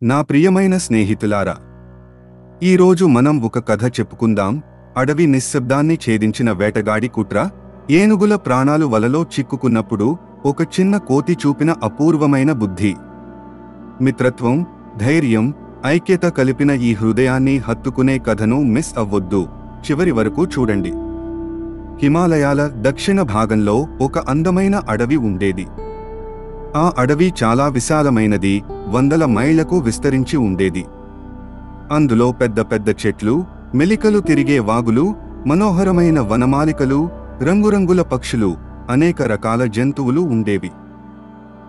నా ప్రియమైన స్నేహితులారా, ఈరోజు మనం ఒక కథ చెప్పుకుందాం. అడవి నిశ్శబ్దాన్ని ఛేదించిన వేటగాడి కుట్ర. ఏనుగుల ప్రాణాలు వలలో చిక్కుకున్నప్పుడు ఒక చిన్న కోతి చూపిన అపూర్వమైన బుద్ధి. మిత్రత్వం, ధైర్యం, ఐక్యత కలిపిన ఈ హృదయాన్ని హత్తుకునే కథను మిస్ అవ్వొద్దు. చివరి వరకు చూడండి. హిమాలయాల దక్షిణ భాగంలో ఒక అందమైన అడవి ఉండేది. ఆ అడవి చాలా విశాలమైనది, వందల మైళ్లకు విస్తరించి ఉండేది. అందులో పెద్ద పెద్ద చెట్లు, మెలికలు తిరిగే వాగులు, మనోహరమైన వనమాలికలు, రంగురంగుల పక్షులు, అనేక రకాల జంతువులు ఉండేవి.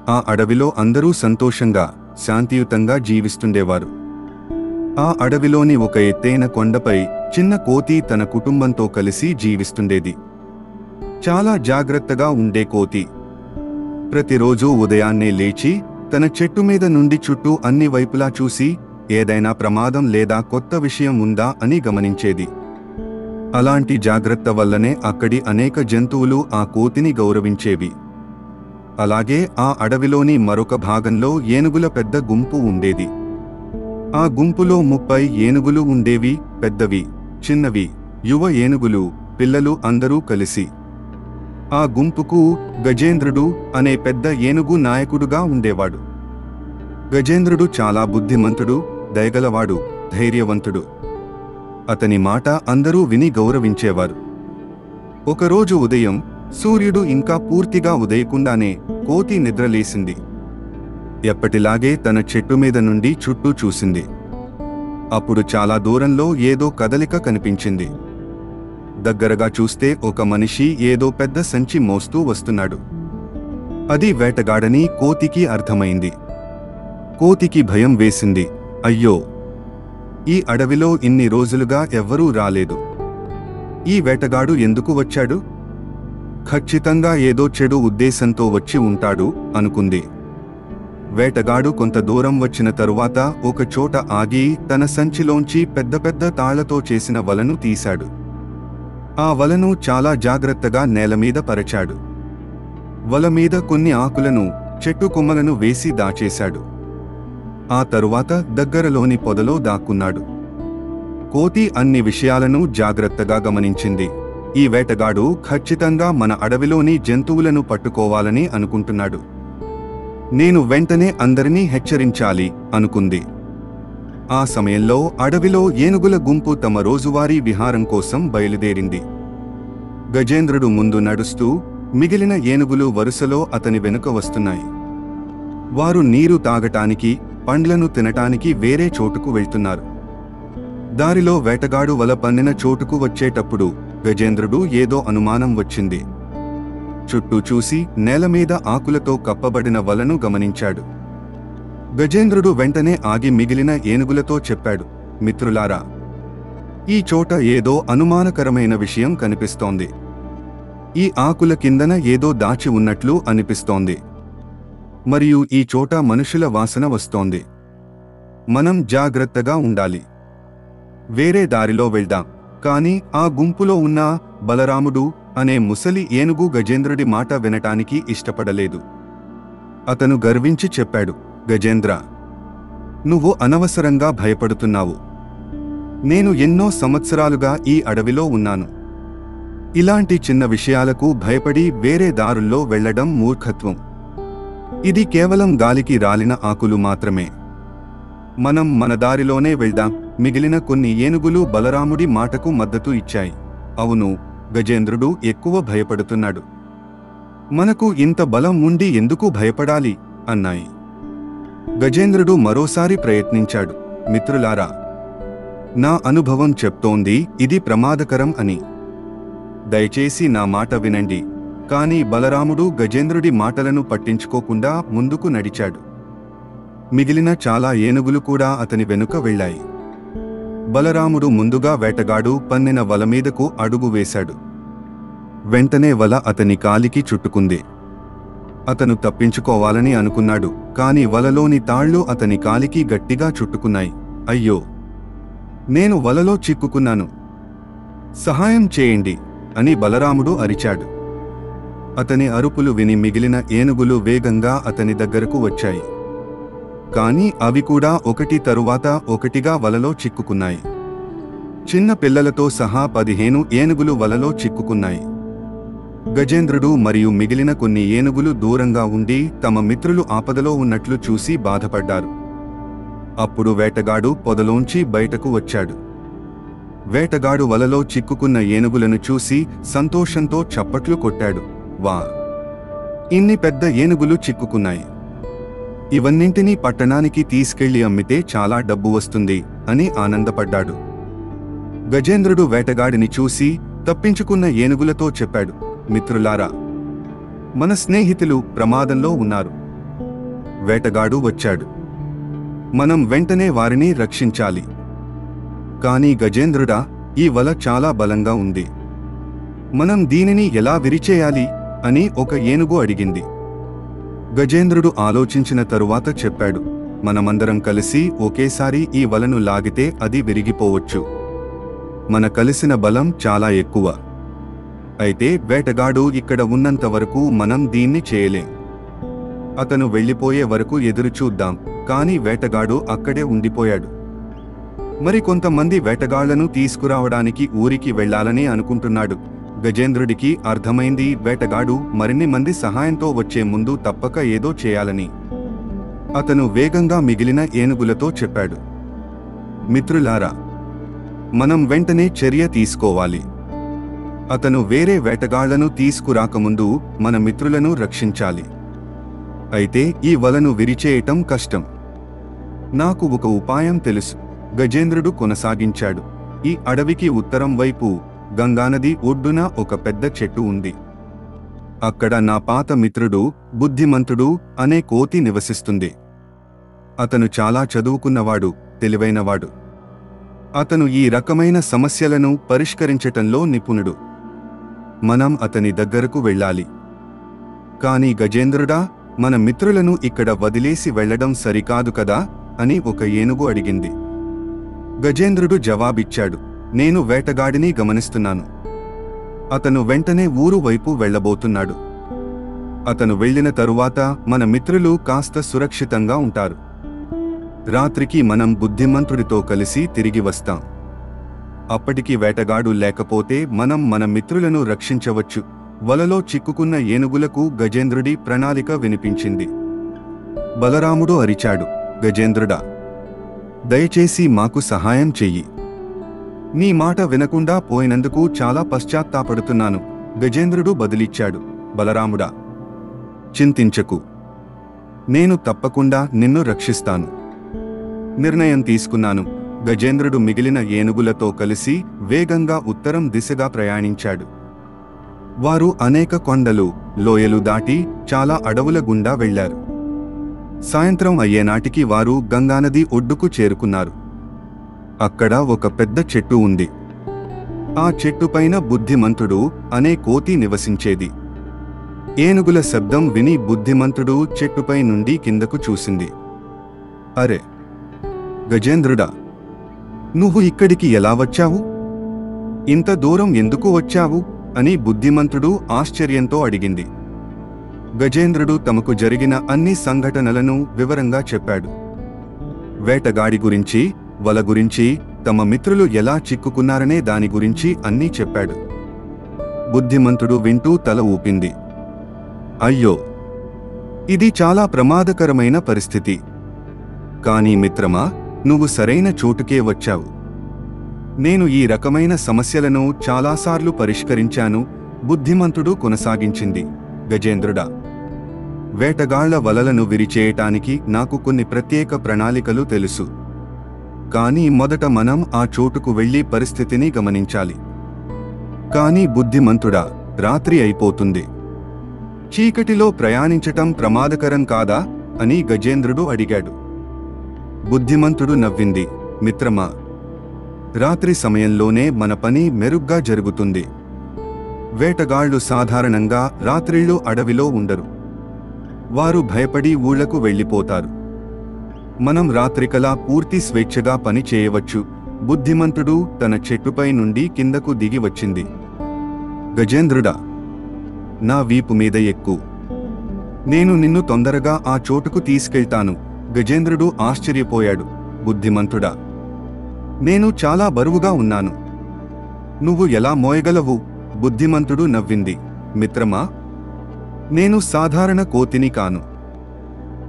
ఆ అడవిలో అందరూ సంతోషంగా, శాంతియుతంగా జీవిస్తుండేవారు. ఆ అడవిలోని ఒక ఎత్తైన కొండపై చిన్న కోతి తన కుటుంబంతో కలిసి జీవిస్తుండేది. చాలా జాగ్రత్తగా ఉండే కోతి ప్రతిరోజూ ఉదయాన్నే లేచి తన చెట్టు మీద నుండి చుట్టూ అన్ని వైపులా చూసి ఏదైనా ప్రమాదం లేదా కొత్త విషయం ఉందా అని గమనించేది. అలాంటి జాగ్రత్త వల్లనే అక్కడి అనేక జంతువులు ఆ కోతిని గౌరవించేవి. అలాగే ఆ అడవిలోని మరొక భాగంలో ఏనుగుల పెద్ద గుంపు ఉండేది. ఆ గుంపులో 30 ఏనుగులు ఉండేవి. పెద్దవి, చిన్నవి, యువ ఏనుగులు, పిల్లలు అందరూ కలిసి. ఆ గుంపుకు గజేంద్రుడు అనే పెద్ద ఏనుగు నాయకుడుగా ఉండేవాడు. గజేంద్రుడు చాలా బుద్ధిమంతుడు, దయగలవాడు, ధైర్యవంతుడు. అతని మాట అందరూ విని గౌరవించేవారు. ఒకరోజు ఉదయం సూర్యుడు ఇంకా పూర్తిగా ఉదయకుండానే కోతి నిద్రలేసింది. ఎప్పటిలాగే తన చెట్టు మీద నుండి చుట్టూ చూసింది. అప్పుడు చాలా దూరంలో ఏదో కదలిక కనిపించింది. దగ్గరగా చూస్తే ఒక మనిషి ఏదో పెద్ద సంచి మోస్తూ వస్తున్నాడు. అది వేటగాడని కోతికి అర్థమైంది. కోతికి భయం వేసింది. అయ్యో, ఈ అడవిలో ఇన్ని రోజులుగా ఎవ్వరూ రాలేదు. ఈ వేటగాడు ఎందుకు వచ్చాడు? ఖచ్చితంగా ఏదో చెడు ఉద్దేశంతో వచ్చి ఉంటాడు అనుకుంది. వేటగాడు కొంత దూరం వచ్చిన తరువాత ఒక చోట ఆగి తన సంచిలోంచి పెద్ద పెద్ద తాళ్లతో చేసిన వలను తీశాడు. ఆ వలను చాలా జాగ్రత్తగా నేలమీద పరచాడు. వల మీద కొన్ని ఆకులను, చెట్టు కొమ్మలను వేసి దాచేశాడు. ఆ తరువాత దగ్గరలోని పొదలో దాక్కున్నాడు. కోతి అన్ని విషయాలను జాగ్రత్తగా గమనించింది. ఈ వేటగాడు ఖచ్చితంగా మన అడవిలోని జంతువులను పట్టుకోవాలని అనుకుంటున్నాడు. నేను వెంటనే అందరినీ హెచ్చరించాలి అనుకుంది. ఆ సమయంలో అడవిలో ఏనుగుల గుంపు తమ రోజువారీ విహారం కోసం బయలుదేరింది. గజేంద్రుడు ముందు నడుస్తూ, మిగిలిన ఏనుగులు వరుసలో అతని వెనుక వస్తున్నాయి. వారు నీరు తాగటానికి, పండ్లను తినటానికి వేరే చోటుకు వెళ్తున్నారు. దారిలో వేటగాడు వల పన్నిన చోటుకు వచ్చేటప్పుడు గజేంద్రుడు ఏదో అనుమానం వచ్చింది. చుట్టూ చూసి నేలమీద ఆకులతో కప్పబడిన వలను గమనించాడు. గజేంద్రుడు వెంటనే ఆగి మిగిలిన ఏనుగులతో చెప్పాడు, మిత్రులారా, ఈ చోట ఏదో అనుమానకరమైన విషయం కనిపిస్తోంది. ఈ ఆకుల కిందన ఏదో దాచి ఉన్నట్లు అనిపిస్తోంది. మరియు ఈ చోట మనుషుల వాసన వస్తోంది. మనం జాగ్రత్తగా ఉండాలి. వేరే దారిలో వెళ్దాం. కాని ఆ గుంపులో ఉన్న బలరాముడు అనే ముసలి ఏనుగు గజేంద్రుడి మాట వినటానికి ఇష్టపడలేదు. అతను గర్వించి చెప్పాడు, గజేంద్ర, నువ్వు అనవసరంగా భయపడుతున్నావు. నేను ఎన్నో సంవత్సరాలుగా ఈ అడవిలో ఉన్నాను. ఇలాంటి చిన్న విషయాలకు భయపడి వేరే దారుల్లో వెళ్లడం మూర్ఖత్వం. ఇది కేవలం గాలికి రాలిన ఆకులు మాత్రమే. మనం మన దారిలోనే వెళ్దాం. మిగిలిన కొన్ని ఏనుగులు బలరాముడి మాటకు మద్దతు ఇచ్చాయి. అవును, గజేంద్రుడు ఎక్కువ భయపడుతున్నాడు. మనకు ఇంత బలం ఉండి ఎందుకు భయపడాలి అన్నాయి. గజేంద్రుడు మరోసారి ప్రయత్నించాడు. మిత్రులారా, నా అనుభవం చెప్తోంది ఇది ప్రమాదకరం అని. దయచేసి నా మాట వినండి. కాని బలరాముడు గజేంద్రుడి మాటలను పట్టించుకోకుండా ముందుకు నడిచాడు. మిగిలిన చాలా ఏనుగులు కూడా అతని వెనుక వెళ్ళాయి. బలరాముడు ముందుగా వేటగాడు పన్నిన వల మీదకు అడుగు వేశాడు. వెంటనే వల అతని కాలికి చుట్టుకుంది. అతను తప్పించుకోవాలని అనుకున్నాడు. కాని వలలోని తాళ్లు అతని కాలికి గట్టిగా చుట్టుకున్నాయి. అయ్యో, నేను వలలో చిక్కుకున్నాను, సహాయం చేయండి అని బలరాముడు అరిచాడు. అతని అరుపులు విని మిగిలిన ఏనుగులు వేగంగా అతని దగ్గరకు వచ్చాయి. కానీ అవి కూడా ఒకటి తరువాత ఒకటిగా వలలో చిక్కుకున్నాయి. చిన్న పిల్లలతో సహా 15 ఏనుగులు వలలో చిక్కుకున్నాయి. గజేంద్రుడు మరియు మిగిలిన కొన్ని ఏనుగులు దూరంగా ఉండి తమ మిత్రులు ఆపదలో ఉన్నట్లు చూసి బాధపడ్డారు. అప్పుడు వేటగాడు పొదలోంచి బయటకు వచ్చాడు. వేటగాడు వలలో చిక్కుకున్న ఏనుగులను చూసి సంతోషంతో చప్పట్లు కొట్టాడు. వా! ఇన్ని పెద్ద ఏనుగులు చిక్కుకున్నాయి. ఇవన్నింటినీ పట్టణానికి తీసుకెళ్లి అమ్మితే చాలా డబ్బు వస్తుంది అని ఆనందపడ్డాడు. గజేంద్రుడు వేటగాడిని చూసి తప్పించుకున్న ఏనుగులతో చెప్పాడు, మిత్రులారా, మన స్నేహితులు ప్రమాదంలో ఉన్నారు. వేటగాడు వచ్చాడు. మనం వెంటనే వారిని రక్షించాలి. కానీ గజేంద్రుడా, ఈ వల చాలా బలంగా ఉంది. మనం దీనిని ఎలా విరిచేయాలి అని ఒక ఏనుగు అడిగింది. గజేంద్రుడు ఆలోచించిన తరువాత చెప్పాడు, మనమందరం కలిసి ఒకేసారి ఈ వలను లాగితే అది విరిగిపోవచ్చు. మన కలిసిన బలం చాలా ఎక్కువ. అయితే వేటగాడు ఇక్కడ ఉన్నంత వరకు మనం దీన్ని చేయలేం. అతను వెళ్ళిపోయే వరకు ఎదురుచూద్దాం. కానీ వేటగాడు అక్కడే ఉండిపోయాడు. మరి కొంతమంది వేటగాళ్లను తీసుకురావడానికి ఊరికి వెళ్లాలని అనుకుంటున్నాడు. గజేంద్రుడికి అర్థమైంది వేటగాడు మరిన్ని మంది సహాయంతో వచ్చే ముందు తప్పక ఏదో చేయాలని. అతను వేగంగా మిగిలిన ఏనుగులతో చెప్పాడు, మిత్రులారా, మనం వెంటనే చర్య తీసుకోవాలి. అతను వేరే వేటగాళ్లను తీసుకురాకముందు మన మిత్రులను రక్షించాలి. అయితే ఈ వలను విరిచేయటం కష్టం. నాకు ఒక ఉపాయం తెలుసు. గజేంద్రుడు కొనసాగించాడు. ఈ అడవికి ఉత్తరం వైపు గంగానది ఒడ్డున ఒక పెద్ద చెట్టు ఉంది. అక్కడ నా పాత మిత్రుడు బుద్ధిమంతుడు అనే కోతి నివసిస్తుంది. అతను చాలా చదువుకున్నవాడు, తెలివైనవాడు. అతను ఈ రకమైన సమస్యలను పరిష్కరించటంలో నిపుణుడు. మనం అతని దగ్గరకు వెళ్ళాలి. కాని గజేంద్రుడా, మన మిత్రులను ఇక్కడ వదిలేసి వెళ్లడం సరికాదు కదా అని ఒక ఏనుగు అడిగింది. గజేంద్రుడు జవాబిచ్చాడు, నేను వేటగాడిని గమనిస్తున్నాను. అతను వెంటనే ఊరు వైపు వెళ్లబోతున్నాడు. అతను వెళ్లిన తరువాత మన మిత్రులు కాస్త సురక్షితంగా ఉంటారు. రాత్రికి మనం బుద్ధిమంతుడితో కలిసి తిరిగి వస్తాం. అప్పటికి వేటగాడు లేకపోతే మనం మన మిత్రులను రక్షించవచ్చు. వలలో చిక్కుకున్న ఏనుగులకు గజేంద్రుడి ప్రణాళిక వినిపించింది. బలరాముడు అరిచాడు, గజేంద్రుడా, దయచేసి మాకు సహాయం చెయ్యి. నీ మాట వినకుండా పోయినందుకు చాలా పశ్చాత్తాపడుతున్నాను. గజేంద్రుడు బదులిచ్చాడు, బలరాముడా, చింతించకు. నేను తప్పకుండా నిన్ను రక్షిస్తాను. నిర్ణయం తీసుకున్నాను. గజేంద్రుడు మిగిలిన ఏనుగులతో కలిసి వేగంగా ఉత్తరం దిశగా ప్రయాణించాడు. వారు అనేక కొండలు, లోయలు దాటి చాలా అడవుల గుండా వెళ్లారు. సాయంత్రం అయ్యేనాటికి వారు గంగానది ఒడ్డుకు చేరుకున్నారు. అక్కడ ఒక పెద్ద చెట్టు ఉంది. ఆ చెట్టుపైన బుద్ధిమంతుడు అనే కోతి నివసించేది. ఏనుగుల శబ్దం విని బుద్ధిమంతుడు చెట్టుపై నుండి కిందకు చూసింది. అరే గజేంద్రుడా, నువ్వు ఇక్కడికి ఎలా వచ్చావు? ఇంత దూరం ఎందుకు వచ్చావు అని బుద్ధిమంతుడు ఆశ్చర్యంతో అడిగింది. గజేంద్రుడు తమకు జరిగిన అన్ని సంఘటనలను వివరంగా చెప్పాడు. వేటగాడి గురించి, వల గురించి, తమ మిత్రులు ఎలా చిక్కుకున్నారనే దాని గురించి అన్నీ చెప్పాడు. బుద్ధిమంతుడు వింటూ తల ఊపింది. అయ్యో, ఇది చాలా ప్రమాదకరమైన పరిస్థితి. కానీ మిత్రమా, నువ్వు సరైన చోటుకే వచ్చావు. నేను ఈ రకమైన సమస్యలను చాలాసార్లు పరిష్కరించాను. బుద్ధిమంతుడు కొనసాగించింది. గజేంద్రుడా, వేటగాళ్ల వలలను విరిచేయటానికి నాకు కొన్ని ప్రత్యేక ప్రణాళికలు తెలుసు. కానీ మొదట మనం ఆ చోటుకు వెళ్లి పరిస్థితిని గమనించాలి. కానీ బుద్ధిమంతుడా, రాత్రి అయిపోతుంది. చీకటిలో ప్రయాణించటం ప్రమాదకరం కాదా అని గజేంద్రుడు అడిగాడు. బుద్ధిమంతుడు నవ్వింది. మిత్రమా, రాత్రి సమయంలోనే మన పని మెరుగ్గా జరుగుతుంది. వేటగాళ్లు సాధారణంగా రాత్రిళ్ళు అడవిలో ఉండరు. వారు భయపడి ఊళ్లకు వెళ్ళిపోతారు. మనం రాత్రికలా పూర్తి స్వేచ్ఛగా పని చేయవచ్చు. బుద్ధిమంతుడు తన చెట్టుపై నుండి కిందకు దిగి వచ్చింది. గజేంద్రుడా, నా వీపు మీద ఎక్కు. నేను నిన్ను తొందరగా ఆ చోటుకు తీసుకెళ్తాను. గజేంద్రుడు ఆశ్చర్యపోయాడు. బుద్ధిమంతుడా, నేను చాలా బరువుగా ఉన్నాను. నువ్వు ఎలా మోయగలవు? బుద్ధిమంతుడు నవ్వింది. మిత్రమా, నేను సాధారణ కోతిని కాను.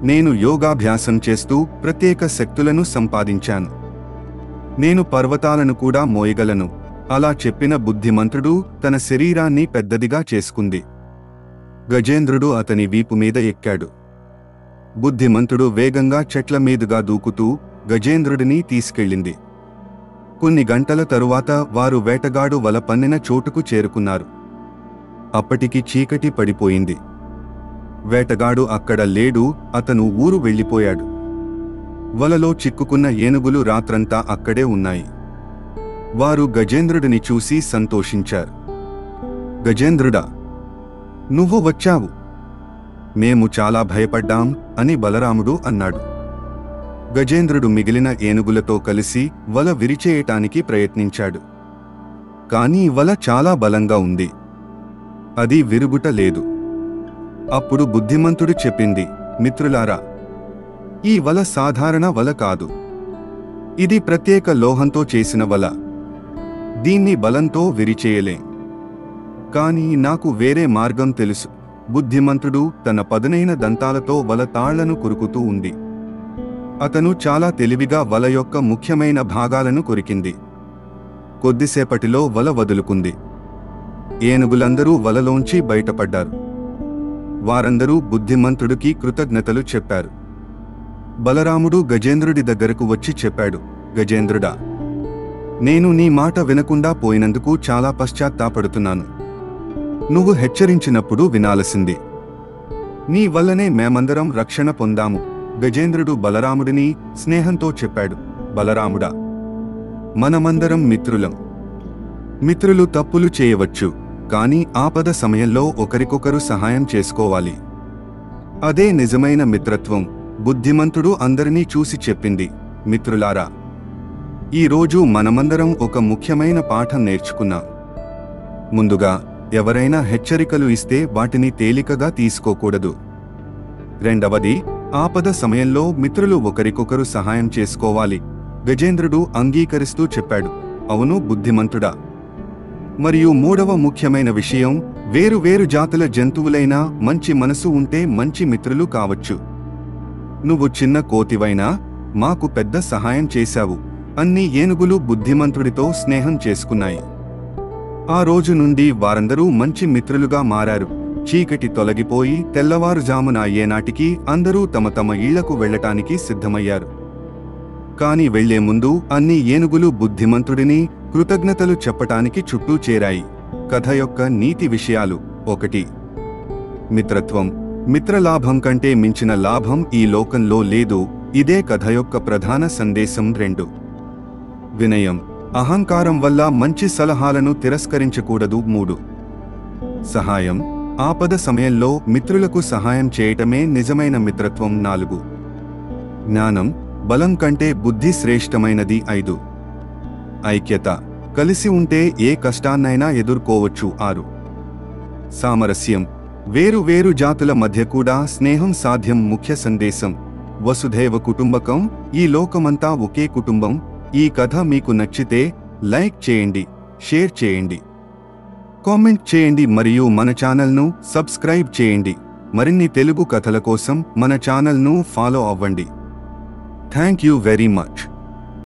నేను యోగాభ్యాసం చేస్తూ ప్రత్యేక శక్తులను సంపాదించాను. నేను పర్వతాలను కూడా మోయగలను. అలా చెప్పిన బుద్ధిమంతుడు తన శరీరాన్ని పెద్దదిగా చేసుకుంది. గజేంద్రుడు అతని వీపు మీద ఎక్కాడు. బుద్ధిమంతుడు వేగంగా చెట్ల మీదుగా దూకుతూ గజేంద్రుడిని తీసుకెళ్ళింది. కొన్ని గంటల తరువాత వారు వేటగాడు వల పన్నిన చోటుకు చేరుకున్నారు. అప్పటికి చీకటి పడిపోయింది. వేటగాడు అక్కడ లేడు. అతను ఊరు వెళ్ళిపోయాడు. వలలో చిక్కుకున్న ఏనుగులు రాత్రంతా అక్కడే ఉన్నాయి. వారు గజేంద్రుడిని చూసి సంతోషించారు. గజేంద్రుడా, నువ్వు వచ్చావు. మేము చాలా భయపడ్డాం అని బలరాముడు అన్నాడు. గజేంద్రుడు మిగిలిన ఏనుగులతో కలిసి వల విరిచేయటానికి ప్రయత్నించాడు. కానీ వల చాలా బలంగా ఉంది. అది విరుగుట లేదు. అప్పుడు బుద్ధిమంతుడు చెప్పింది, మిత్రులారా, ఈ వల సాధారణ వల కాదు. ఇది ప్రత్యేక లోహంతో చేసిన వల. దీన్ని బలంతో విరిచేయలేం. కానీ నాకు వేరే మార్గం తెలుసు. బుద్ధిమంతుడు తన పదునైన దంతాలతో వల తాళ్లను కొరుకుతూ ఉంది. అతను చాలా తెలివిగా వల యొక్క ముఖ్యమైన భాగాలను కొరికింది. కొద్దిసేపటిలో వల వదులుకుంది. ఏనుగులందరూ వలలోంచి బయటపడ్డారు. వారందరూ బుద్ధిమంతుడికి కృతజ్ఞతలు చెప్పారు. బలరాముడు గజేంద్రుడి దగ్గరకు వచ్చి చెప్పాడు, గజేంద్రుడా, నేను నీ మాట వినకుండా పోయినందుకు చాలా పశ్చాత్తాపడుతున్నాను. నువ్వు హెచ్చరించినప్పుడు వినాల్సింది. నీ వల్లనే మేమందరం రక్షణ పొందాము. గజేంద్రుడు బలరాముడిని స్నేహంతో చెప్పాడు, బలరాముడా, మనమందరం మిత్రులం. మిత్రులు తప్పులు చేయవచ్చు, కానీ ఆపద సమయంలో ఒకరికొకరు సహాయం చేసుకోవాలి. అదే నిజమైన మిత్రత్వం. బుద్ధిమంతుడు అందరినీ చూసి చెప్పింది, మిత్రులారా, ఈరోజు మనమందరం ఒక ముఖ్యమైన పాఠం నేర్చుకున్నాం. ముందుగా, ఎవరైనా హెచ్చరికలు ఇస్తే వాటిని తేలికగా తీసుకోకూడదు. రెండవది, ఆపద సమయంలో మిత్రులు ఒకరికొకరు సహాయం చేసుకోవాలి. గజేంద్రుడు అంగీకరిస్తూ చెప్పాడు, అవును బుద్ధిమంతుడా. మరియు మూడవ ముఖ్యమైన విషయం, వేరు వేరు జాతుల జంతువులైనా మంచి మనసు ఉంటే మంచి మిత్రులు కావచ్చు. నువ్వు చిన్న కోతివైనా మాకు పెద్ద సహాయం చేశావు. అన్ని ఏనుగులు బుద్ధిమంతుడితో స్నేహం చేసుకున్నాయి. ఆ రోజు నుండి వారందరూ మంచి మిత్రులుగా మారారు. చీకటి తొలగిపోయి తెల్లవారుజామున అయ్యేనాటికి అందరూ తమ తమ ఇళ్లకు వెళ్లటానికి సిద్ధమయ్యారు. కాని వెళ్లే ముందు అన్ని ఏనుగులు బుద్ధిమంతుడిని కృతజ్ఞతలు చెప్పటానికి చుట్టూ చేరాయి. కథ యొక్క నీతి విషయాలు: 1. మిత్రత్వం. మిత్రలాభం కంటే మించిన లాభం ఈ లోకంలో లేదు. ఇదే కథ యొక్క ప్రధాన సందేశం. 2. వినయం. అహంకారం వల్ల మంచి సలహాలను తిరస్కరించకూడదు. 3. సహాయం. ఆపద సమయంలో మిత్రులకు సహాయం చేయటమే నిజమైన మిత్రత్వం. 4. జ్ఞానం. బలం కంటే బుద్ధి శ్రేష్టమైనది. 5. ఐక్యత. కలిసి ఉంటే ఏ కష్టాన్నైనా ఎదుర్కోవచ్చు. 6. సామరస్యం. వేరు వేరు జాతుల మధ్య కూడా స్నేహం సాధ్యం. ముఖ్య సందేశం: వసుధైవ కుటుంబకం. ఈ లోకమంతా ఒకే కుటుంబం. ఈ కథ మీకు నచ్చితే లైక్ చేయండి, షేర్ చేయండి, కామెంట్ చేయండి మరియు మన ఛానల్ను సబ్స్క్రైబ్ చేయండి. మరిన్ని తెలుగు కథల కోసం మన ఛానల్ను ఫాలో అవ్వండి. Thank you very much.